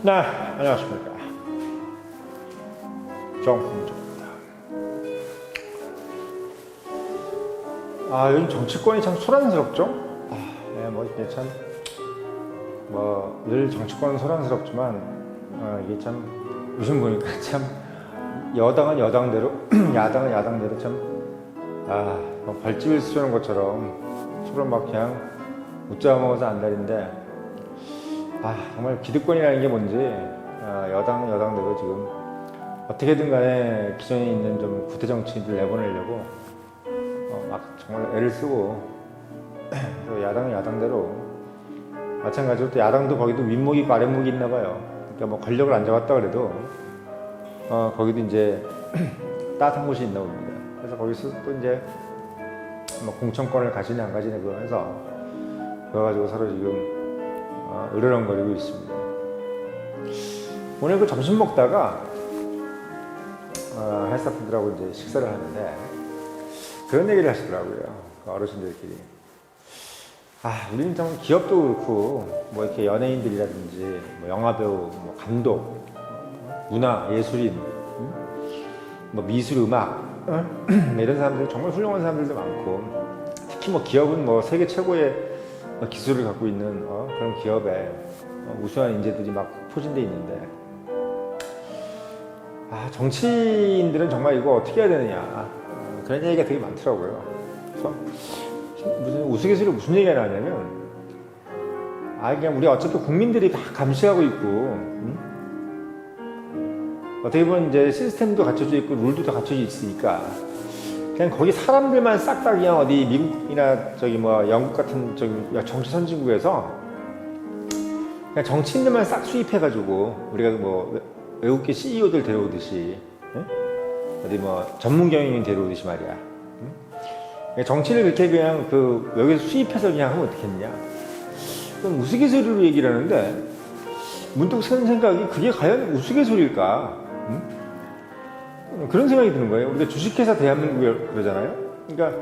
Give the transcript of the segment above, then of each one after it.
네, 안녕하십니까. 정홍조입니다. 요즘 정치권이 참 소란스럽죠? 네, 이게 참, 늘 정치권은 소란스럽지만, 이게 참, 요즘 보니까 참, 여당은 여당대로, 야당은 야당대로 참, 벌집을 쏘는 것처럼 서로 막 그냥 웃자 먹어서 안달인데, 정말 기득권이라는 게 뭔지, 여당은 여당대로 지금, 어떻게든 간에 기존에 있는 좀 구태 정치인들 내보내려고, 정말 애를 쓰고, 또 야당은 야당대로, 마찬가지로 또 야당도 거기도 윗목이 있고 아랫목이 있나 봐요. 그러니까 권력을 안 잡았다 그래도, 거기도 이제 따뜻한 곳이 있나 봅니다. 그래서 거기서 또 이제 공천권을 가지냐 안 가지냐 그거 해서 그거 가지고 서로 지금 으르렁거리고 있습니다. 오늘 그 점심 먹다가 헬스타분들하고 이제 식사를 하는데 그런 얘기를 하시더라고요. 그 어르신들끼리. 우리는 좀 기업도 그렇고 이렇게 연예인들이라든지 영화배우, 감독, 문화, 예술인, 미술, 음악 이런 사람들 정말 훌륭한 사람들도 많고 특히 기업은 세계 최고의 기술을 갖고 있는 그런 기업에 우수한 인재들이 막 포진돼 있는데 정치인들은 정말 이거 어떻게 해야 되느냐 그런 얘기가 되게 많더라고요. 그래서 무슨 우스갯소리로 무슨 얘기가 나냐면 그냥 우리 어차피 국민들이 다 감시하고 있고 어떻게 보면 이제 시스템도 갖춰져 있고 룰도 다 갖춰져 있으니까 그냥 거기 사람들만 싹 다 그냥 어디 미국이나 영국 같은 정치 선진국에서 그냥 정치인들만 싹 수입해가지고 우리가 외국계 CEO들 데려오듯이 어디 전문 경영인 데려오듯이 말이야. 정치를 그렇게 그냥 여기서 수입해서 그냥 하면 어떻겠냐. 그건 우스갯소리로 얘기를 하는데 문득 드는 생각이 그게 과연 우스갯소리일까? 그런 생각이 드는 거예요. 우리가 주식회사 대한민국에 그러잖아요. 그러니까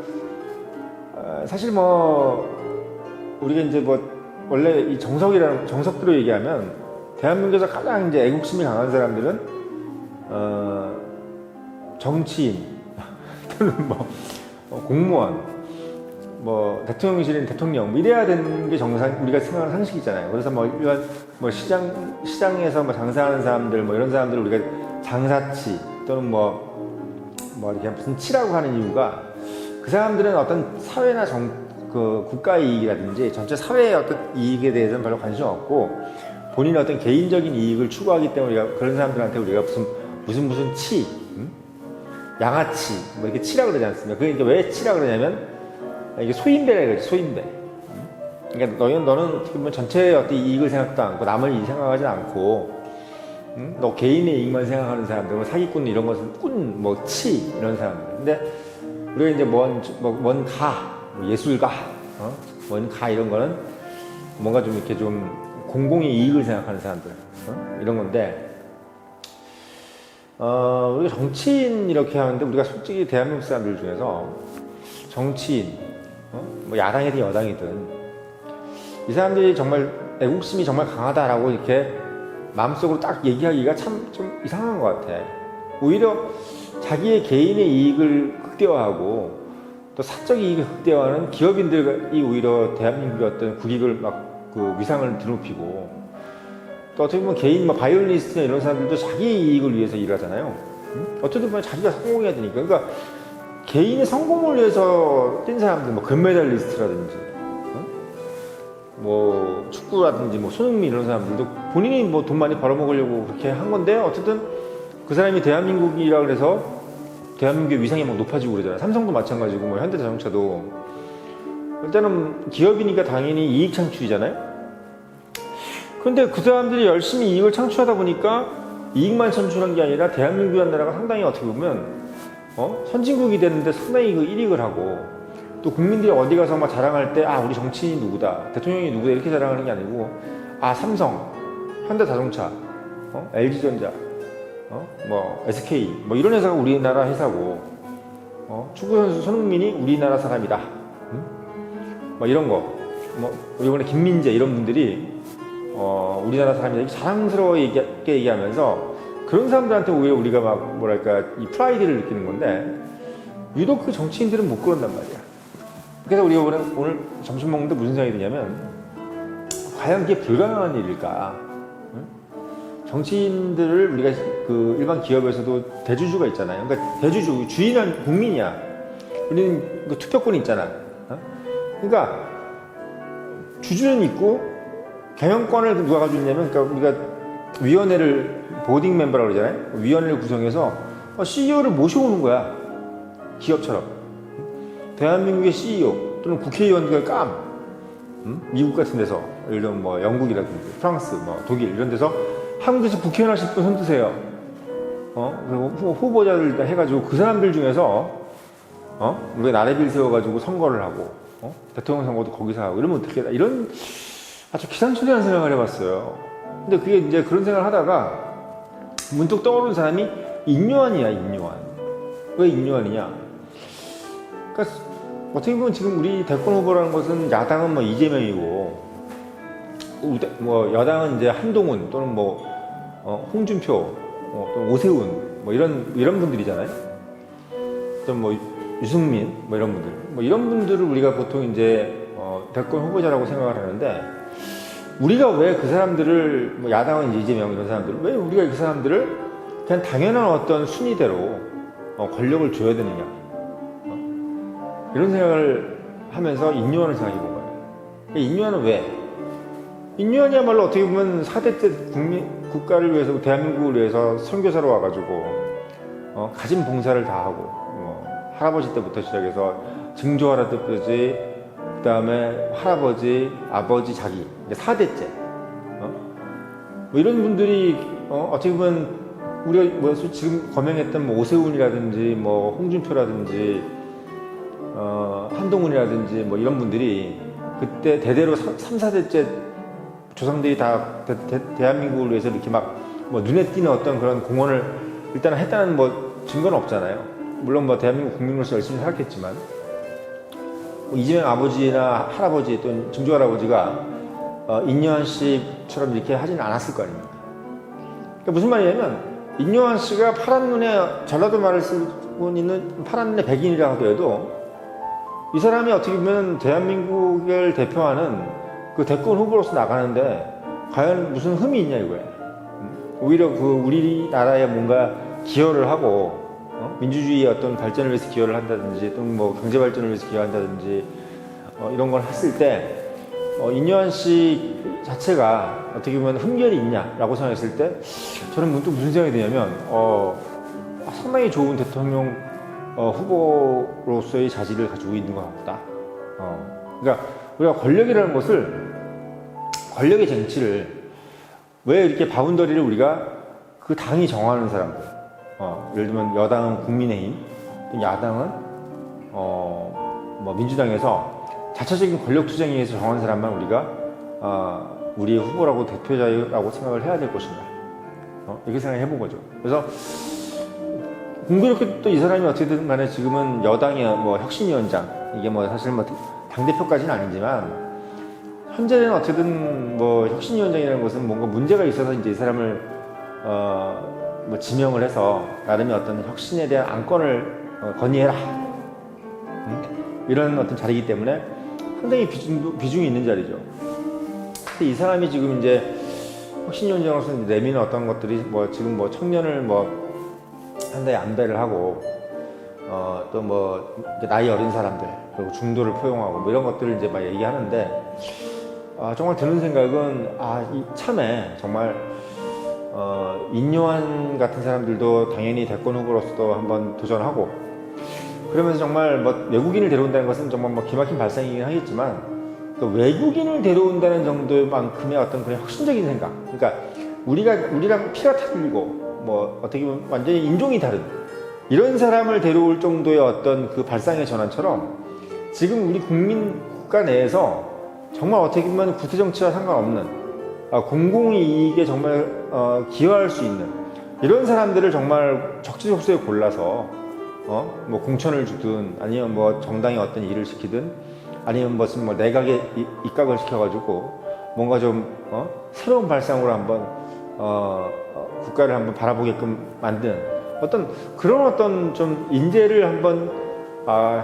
사실 우리가 이제 원래 이 정석대로 얘기하면 대한민국에서 가장 이제 애국심이 강한 사람들은 정치인 또는 공무원, 대통령실인 대통령 이래야 되는 게 우리가 생각하는 상식이잖아요. 그래서 시장에서 장사하는 사람들 이런 사람들을 우리가 장사치 또는 이렇게 무슨 치라고 하는 이유가 그 사람들은 어떤 사회나 국가의 이익이라든지 전체 사회의 어떤 이익에 대해서는 별로 관심 없고 본인의 어떤 개인적인 이익을 추구하기 때문에 우리가 그런 사람들한테 우리가 무슨 치, 양아치 이렇게 치라 그러지 않습니까? 그게 왜 치라 그러냐면 이게 소인배라 그러지, 소인배. 그러니까 너는 어떻게 보면 전체의 어떤 이익을 생각도 않고 남을 이익 생각하지 않고 너 개인의 이익만 생각하는 사람들, 사기꾼 이런 것은 치 이런 사람들. 근데 우리가 이제 예술가, 뭔가 이런 거는 뭔가 좀 이렇게 좀 공공의 이익을 생각하는 사람들, 이런 건데 우리가 정치인 이렇게 하는데 우리가 솔직히 대한민국 사람들 중에서 정치인, 야당이든 여당이든 이 사람들이 정말 애국심이 정말 강하다라고 이렇게 마음속으로 딱 얘기하기가 참 좀 이상한 것 같아. 오히려 자기의 개인의 이익을 극대화하고 또 사적 이익을 극대화하는 기업인들이 오히려 대한민국의 어떤 국익을 위상을 드높이고 또 어떻게 보면 개인 바이올리니스트나 이런 사람들도 자기 이익을 위해서 일하잖아요. 어쨌든 보면 자기가 성공해야 되니까. 그러니까 개인의 성공을 위해서 뛴 사람들, 금메달리스트라든지 축구라든지 손흥민 이런 사람들도 본인이 돈 많이 벌어먹으려고 그렇게 한 건데 어쨌든 그 사람이 대한민국이라 그래서 대한민국의 위상이 높아지고 그러잖아요. 삼성도 마찬가지고 현대자동차도 일단은 기업이니까 당연히 이익 창출이잖아요. 그런데 그 사람들이 열심히 이익을 창출하다 보니까 이익만 창출한 게 아니라 대한민국이라는 나라가 상당히 어떻게 보면 선진국이 됐는데 상당히 1익을 하고 또 국민들이 어디 가서 자랑할 때 우리 정치인이 누구다, 대통령이 누구다 이렇게 자랑하는 게 아니고 삼성, 현대자동차, LG전자, SK 이런 회사가 우리나라 회사고 축구선수 손흥민이 우리나라 사람이다. 이런 거 이번에 김민재 이런 분들이 우리나라 사람들이 자랑스러워게 얘기하면서 그런 사람들한테 오히려 우리가 막 뭐랄까 이 프라이드를 느끼는 건데 유독 그 정치인들은 못 그런단 말이야. 그래서 우리가 오늘 점심 먹는데 무슨 생각이 드냐면 과연 그게 불가능한 일일까? 응? 정치인들을 우리가 그 일반 기업에서도 대주주가 있잖아요. 그러니까 대주주, 주인은 국민이야. 우리는 그 투표권이 있잖아. 어? 그러니까 주주는 있고 경영권을 누가 가지고 있냐면 그러니까 우리가 위원회를 보딩 멤버라고 그러잖아요. 위원회를 구성해서 CEO를 모셔오는 거야. 기업처럼. 대한민국의 CEO 또는 국회의원들 미국 같은 데서 예를 들면 뭐 영국이라든지 프랑스, 뭐 독일 이런 데서 한국에서 국회의원 하실 분 손 드세요. 그리고 후보자들 해가지고 그 사람들 중에서 우리가 나래비를 세워가지고 선거를 하고 대통령 선거도 거기서 하고 이러면 어떻게 이런 아주 기상천외한 생각을 해봤어요. 근데 그게 이제 그런 생각을 하다가 문득 떠오르는 사람이 인요한이야. 인요한. 왜 인요한이냐? 그러니까 어떻게 보면 지금 우리 대권 후보라는 것은 야당은 뭐 이재명이고 뭐 여당은 이제 한동훈 또는 뭐 홍준표 또는 오세훈 뭐 이런 분들이잖아요. 또 뭐 유승민 뭐 이런 분들 뭐 이런 분들을 우리가 보통 이제 대권 후보자라고 생각을 하는데 우리가 왜 그 사람들을 뭐 야당은 이재명 이런 사람들 왜 우리가 그 사람들을 그냥 당연한 어떤 순위대로 권력을 줘야 되느냐 이런 생각을 하면서 인요한을 생각해 본 거예요. 인요한은 왜? 인요한이야말로 어떻게 보면 4대째 국가를 위해서 대한민국을 위해서 선교사로 와가지고 가진 봉사를 다 하고 할아버지 때부터 시작해서 증조할아버지 그 다음에 할아버지, 아버지, 자기 4대째 뭐 이런 분들이 어떻게 보면 우리가 뭐 지금 거명했던 뭐 오세훈이라든지 뭐 홍준표라든지 한동훈이라든지 뭐 이런 분들이 그때 대대로 3, 4대째 조상들이 다 대한민국을 위해서 이렇게 막 뭐 눈에 띄는 어떤 그런 공헌을 일단 했다는 뭐 증거는 없잖아요. 물론 뭐 대한민국 국민으로서 열심히 살았겠지만 뭐 이재명 아버지나 할아버지 또는 증조할아버지가 인요한 씨처럼 이렇게 하지는 않았을 거 아닙니까? 그러니까 무슨 말이냐면 인요한 씨가 파란 눈에 전라도 말을 쓰고 있는 파란 눈의 백인이라 하더라도 이 사람이 어떻게 보면 대한민국을 대표하는 그 대권 후보로서 나가는데 과연 무슨 흠이 있냐 이거야. 오히려 그 우리나라에 뭔가 기여를 하고 민주주의의 어떤 발전을 위해서 기여를 한다든지 또는 뭐 경제 발전을 위해서 기여한다든지 이런 걸 했을 때 인요한 씨 자체가 어떻게 보면 흠결이 있냐라고 생각했을 때 저는 문득 무슨 생각이 드냐면 상당히 좋은 대통령 후보로서의 자질을 가지고 있는 것 같다. 그러니까 우리가 권력이라는 것을 권력의 쟁취를 왜 이렇게 바운더리를 우리가 그 당이 정하는 사람들 예를 들면 여당은 국민의힘, 야당은 뭐 민주당에서 자체적인 권력 투쟁에 의해서 정한 사람만 우리가 우리의 후보라고 대표자라고 생각을 해야 될 것인가 이렇게 생각해 본 거죠. 그래서 공교롭게 또 이 사람이 어떻게든 간에 지금은 여당의 뭐 혁신위원장 이게 뭐 사실 뭐 당대표까지는 아니지만 현재는 어쨌든 뭐 혁신위원장이라는 것은 뭔가 문제가 있어서 이제 이 사람을 뭐 지명을 해서 나름의 어떤 혁신에 대한 안건을 건의해라 이런 어떤 자리이기 때문에 상당히 비중이 있는 자리죠. 근데 이 사람이 지금 이제 혁신위원장으로서 내미는 어떤 것들이 뭐 지금 뭐 청년을 뭐 상당히 안배를 하고 또 뭐 나이 어린 사람들 그리고 중도를 포용하고 뭐 이런 것들을 이제 막 얘기하는데 정말 드는 생각은 이 참에 정말 인요한 같은 사람들도 당연히 대권 후보로서도 한번 도전하고 그러면서 정말 뭐 외국인을 데려온다는 것은 정말 뭐 기막힌 발상이긴 하겠지만 그 외국인을 데려온다는 정도만큼의 어떤 그런 혁신적인 생각 그러니까 우리랑 피가 틀리고 뭐 어떻게 보면 완전히 인종이 다른 이런 사람을 데려올 정도의 어떤 그 발상의 전환처럼 지금 우리 국가 내에서 정말 어떻게 보면 구태 정치와 상관없는 공공이익에 정말 기여할 수 있는 이런 사람들을 정말 적재적소에 골라서 뭐 공천을 주든 아니면 뭐 정당의 어떤 일을 시키든 아니면 무슨 뭐 내각에 입각을 시켜가지고 뭔가 좀 새로운 발상으로 한번 국가를 한번 바라보게끔 만드는 그런 어떤 좀 인재를 한번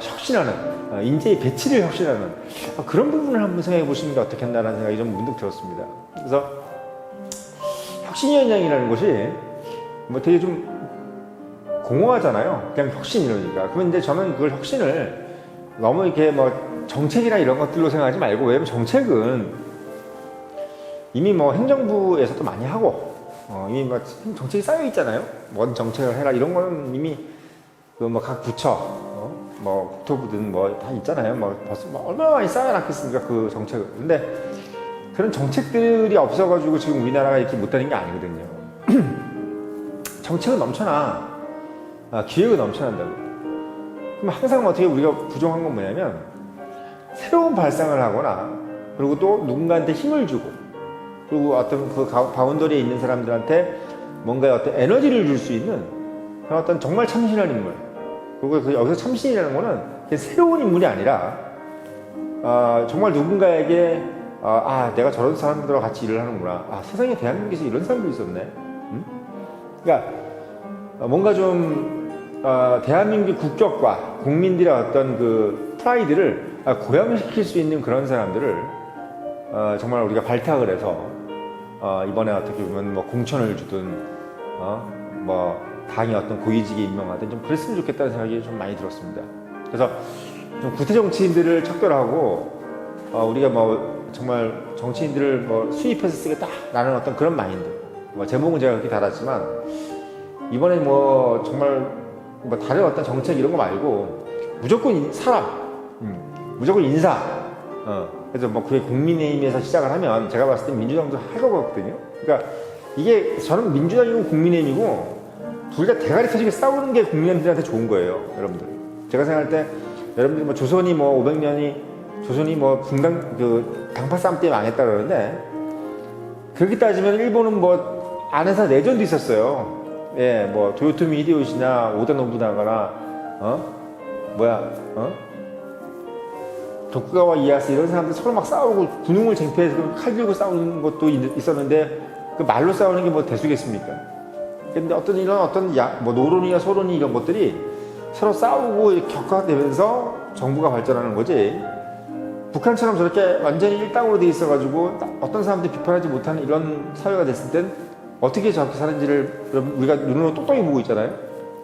혁신하는 인재의 배치를 혁신하는 그런 부분을 한번 생각해 보시는 게 어떻겠나라는 생각이 좀 문득 들었습니다. 그래서 혁신위원장이라는 것이 뭐 되게 좀 공허하잖아요. 그냥 혁신 이러니까. 그러면 이제 저는 그걸 혁신을 너무 이렇게 뭐 정책이나 이런 것들로 생각하지 말고, 왜냐면 정책은 이미 뭐 행정부에서도 많이 하고 이미 뭐 정책이 쌓여 있잖아요. 뭔 정책을 해라 이런 거는 이미 그 뭐 각 부처 뭐 국토부든 뭐 다 있잖아요. 뭐 벌써 뭐 얼마나 많이 쌓여놨겠습니까 그 정책을. 근데 그런 정책들이 없어가지고 지금 우리나라가 이렇게 못하는 게 아니거든요. 정책은 넘쳐나, 기획은 넘쳐난다고. 그럼 항상 어떻게 우리가 부족한 건 뭐냐면 새로운 발상을 하거나, 그리고 또 누군가한테 힘을 주고, 그리고 어떤 그 바운더리에 있는 사람들한테 뭔가 어떤 에너지를 줄 수 있는 그런 어떤 정말 참신한 인물. 그리고 여기서 참신이라는 거는 새로운 인물이 아니라 정말 누군가에게 내가 저런 사람들과 같이 일을 하는구나. 세상에 대한민국에서 이런 사람도 있었네. 응? 그러니까 뭔가 좀 대한민국 국격과 국민들의 어떤 그 프라이드를 고양시킬 수 있는 그런 사람들을 정말 우리가 발탁을 해서 이번에 어떻게 보면 뭐 공천을 주든 뭐 당이 어떤 고위직에 임명하든 좀 그랬으면 좋겠다는 생각이 좀 많이 들었습니다. 그래서 좀 구태 정치인들을 척결하고 우리가 뭐 정말 정치인들을 뭐 수입해서 쓰겠다라는 어떤 그런 마인드. 뭐 제목은 제가 그렇게 달았지만 이번에 뭐 정말 뭐 다른 어떤 정책 이런 거 말고 무조건 사람, 무조건 인사. 그래서 뭐 그게 국민의힘에서 시작을 하면 제가 봤을 때 민주당도 할 거거든요. 그러니까 이게 저는 민주당이고 국민의힘이고 둘 다 대가리 터지게 싸우는 게 국민들한테 좋은 거예요, 여러분들. 제가 생각할 때 여러분들 뭐 조선이 뭐 500년이 조선이 뭐 분당 그 당파 싸움 때문에 망했다 그러는데, 그렇게 따지면 일본은 뭐 안에서 내전도 있었어요. 예, 뭐 도요토미 히데요시나 오다 노부나가나 도쿠가와 이에야스 이런 사람들 서로 막 싸우고 군웅을 쟁취해서 칼 들고 싸우는 것도 있었는데 그 말로 싸우는 게 뭐 대수겠습니까? 근데 뭐 노론이나 소론이 이런 것들이 서로 싸우고 격화되면서 정부가 발전하는 거지. 북한처럼 저렇게 완전히 일당으로 돼 있어가지고 어떤 사람들이 비판하지 못하는 이런 사회가 됐을 땐 어떻게 저렇게 사는지를 우리가 눈으로 똑똑히 보고 있잖아요.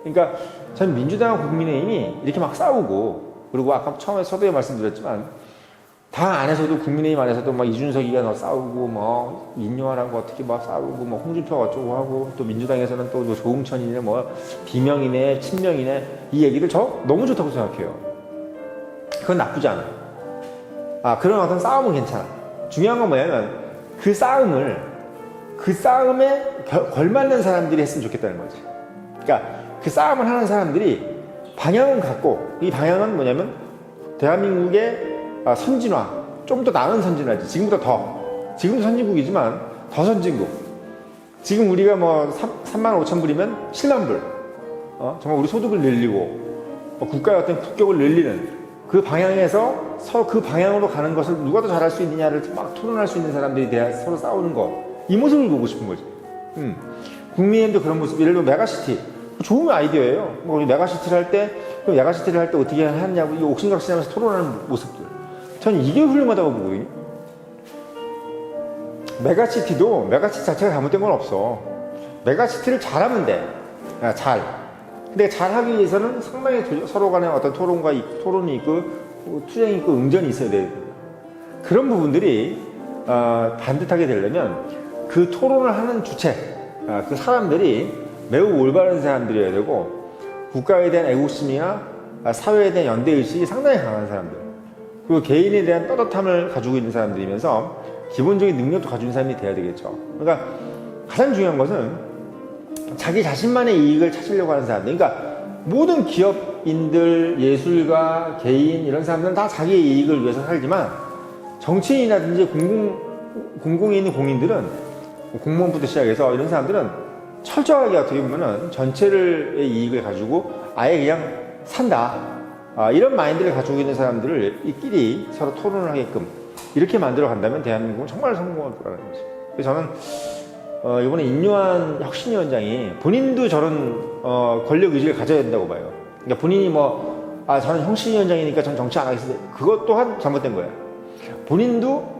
그러니까 전 민주당과 국민의힘이 이렇게 막 싸우고, 그리고 아까 처음에 서두에 말씀드렸지만 당 안에서도 국민의힘 안에서도 막 이준석이가 싸우고 뭐 민요아랑 어떻게 막 싸우고 뭐 홍준표가 어쩌고 하고, 또 민주당에서는 또 뭐 조응천이네 뭐 비명이네 친명이네 이 얘기를 저 너무 좋다고 생각해요. 그건 나쁘지 않아. 그런 어떤 싸움은 괜찮아. 중요한 건 뭐냐면 그 싸움에 걸맞는 사람들이 했으면 좋겠다는 거지. 그러니까 그 싸움을 하는 사람들이 방향은 갖고, 이 방향은 뭐냐면 대한민국의 선진화, 좀 더 나은 선진화지. 지금도 선진국이지만 더 선진국. 지금 우리가 뭐 3만 5천 불이면 7만 불. 정말 우리 소득을 늘리고 국가의 어떤 국격을 늘리는 그 방향에서 서로 그 방향으로 가는 것을 누가 더 잘할 수 있느냐를 막 토론할 수 있는 사람들이 서로 싸우는 것, 이 모습을 보고 싶은 거지. 국민의힘도 그런 모습. 예를 들어 메가시티, 좋은 아이디어예요. 뭐 우리 메가시티를 할 때 어떻게 하냐고 이 옥신각신하면서 토론하는 모습들, 전 이게 훌륭하다고 보거든요. 메가시티 자체가 잘못된 건 없어. 메가시티를 잘하면 돼. 근데 잘하기 위해서는 상당히 서로 간에 어떤 토론이 있고 투쟁이 있고 응전이 있어야 돼요. 그런 부분들이 반듯하게 되려면 그 토론을 하는 주체, 그 사람들이 매우 올바른 사람들이어야 되고, 국가에 대한 애국심이나 사회에 대한 연대의식이 상당히 강한 사람들, 그리고 개인에 대한 떳떳함을 가지고 있는 사람들이면서 기본적인 능력도 가지고 있는 사람이 돼야 되겠죠. 그러니까 가장 중요한 것은 자기 자신만의 이익을 찾으려고 하는 사람들. 그러니까 모든 기업인들, 예술가, 개인 이런 사람들은 다 자기의 이익을 위해서 살지만, 정치인이라든지 공공에 있는 공인들은, 공무원부터 시작해서 이런 사람들은 철저하게 어떻게 보면은 전체의 이익을 가지고 아예 그냥 산다. 이런 마인드를 가지고 있는 사람들을 이끼리 서로 토론을 하게끔 이렇게 만들어 간다면 대한민국은 정말 성공할 거라는 거지. 그래서 저는 이번에 인요한 혁신위원장이 본인도 저런 권력 의지를 가져야 된다고 봐요. 그러니까 본인이 저는 혁신위원장이니까 전 정치 안 하겠습니다. 그것 또한 잘못된 거예요. 본인도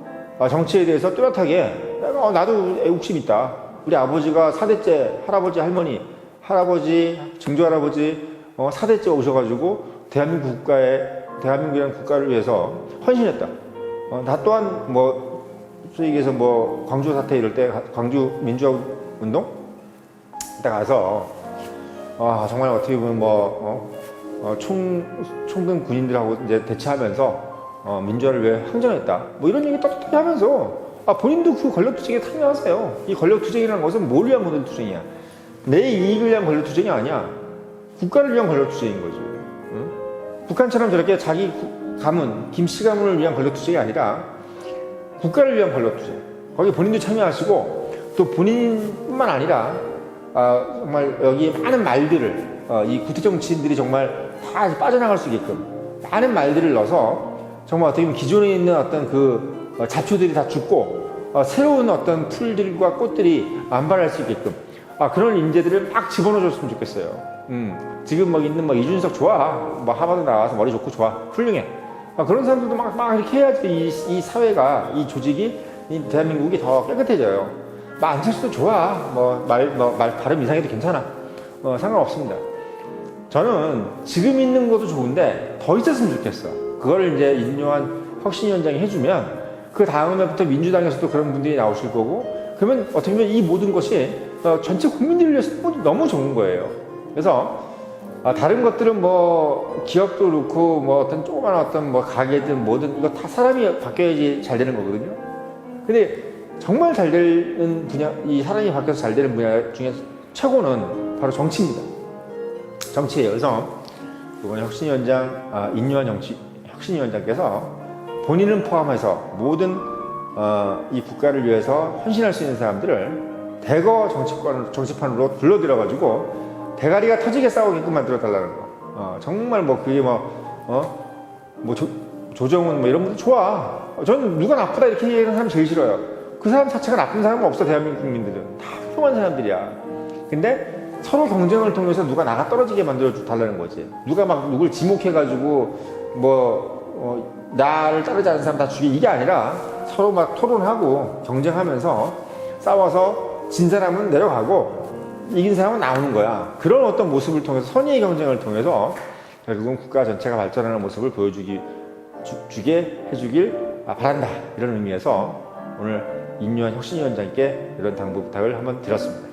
정치에 대해서 뚜렷하게 나도 애국심 있다. 우리 아버지가 4대째 할아버지 할머니 할아버지 증조할아버지 4대째 오셔가지고 대한민국이라는 국가를 위해서 헌신했다. 나 또한 소위 얘기해서 광주 사태 이럴 때 광주 민주화 운동 때 가서 정말 어떻게 보면 총등 군인들하고 이제 대치하면서 민주화를 위해 항전했다. 이런 얘기 떳떳하게 하면서 본인도 그 권력투쟁에 참여하세요. 이 권력투쟁이라는 것은 뭘 위한 권력투쟁이야? 내 이익을 위한 권력투쟁이 아니야. 국가를 위한 권력투쟁인 거지. 응? 북한처럼 저렇게 자기 가문, 김씨 가문을 위한 권력투쟁이 아니라 국가를 위한 권력투쟁. 거기 본인도 참여하시고 또 본인뿐만 아니라 정말 여기 많은 말들을 이 구태 정치인들이 정말 다 빠져나갈 수 있게끔 많은 말들을 넣어서 정말 어떻게 보면 기존에 있는 어떤 그 잡초들이 다 죽고 새로운 어떤 풀들과 꽃들이 만발할 수 있게끔 그런 인재들을 막 집어넣어줬으면 좋겠어요. 지금 있는 이준석 좋아. 하버드 나와서 머리 좋고 좋아. 훌륭해. 그런 사람들도 막 이렇게 해야지 이 사회가, 이 조직이, 이 대한민국이 더 깨끗해져요. 안철수도 좋아. 말 발음 이상해도 괜찮아. 상관없습니다. 저는 지금 있는 것도 좋은데 더 있었으면 좋겠어. 그걸 이제 인요한 혁신위원장이 해주면 그 다음에부터 민주당에서도 그런 분들이 나오실 거고 그러면 어떻게 보면 이 모든 것이 전체 국민들을 위해서 너무 좋은 거예요. 그래서 다른 것들은 기업도 그렇고 어떤 조그만 어떤 가게든 뭐든 이거 다 사람이 바뀌어야지 잘 되는 거거든요. 근데 정말 잘 되는 분야, 이 사람이 바뀌어서 잘 되는 분야 중에 최고는 바로 정치입니다. 정치예요. 그래서 이번에 인요한 혁신위원장께서 본인을 포함해서 모든 이 국가를 위해서 헌신할 수 있는 사람들을 대거 정치판으로 불러들여가지고 대가리가 터지게 싸우게끔 만들어달라는 거. 정말 그게 조정은 이런 분들 좋아. 저는 누가 나쁘다 이렇게 얘기하는 사람 제일 싫어요. 그 사람 자체가 나쁜 사람은 없어. 대한민국 국민들은 다 훌륭한 사람들이야. 근데 서로 경쟁을 통해서 누가 나가 떨어지게 만들어 달라는 거지. 누가 누굴 지목해가지고 나를 자르지 않는 사람 다 죽이 이게 아니라 서로 토론하고 경쟁하면서 싸워서 진 사람은 내려가고 이긴 사람은 나오는 거야. 그런 어떤 모습을 통해서 선의의 경쟁을 통해서 결국은 국가 전체가 발전하는 모습을 보여주게 해주길 바란다. 이런 의미에서 오늘 인요한 혁신위원장께 이런 당부 부탁을 한번 드렸습니다.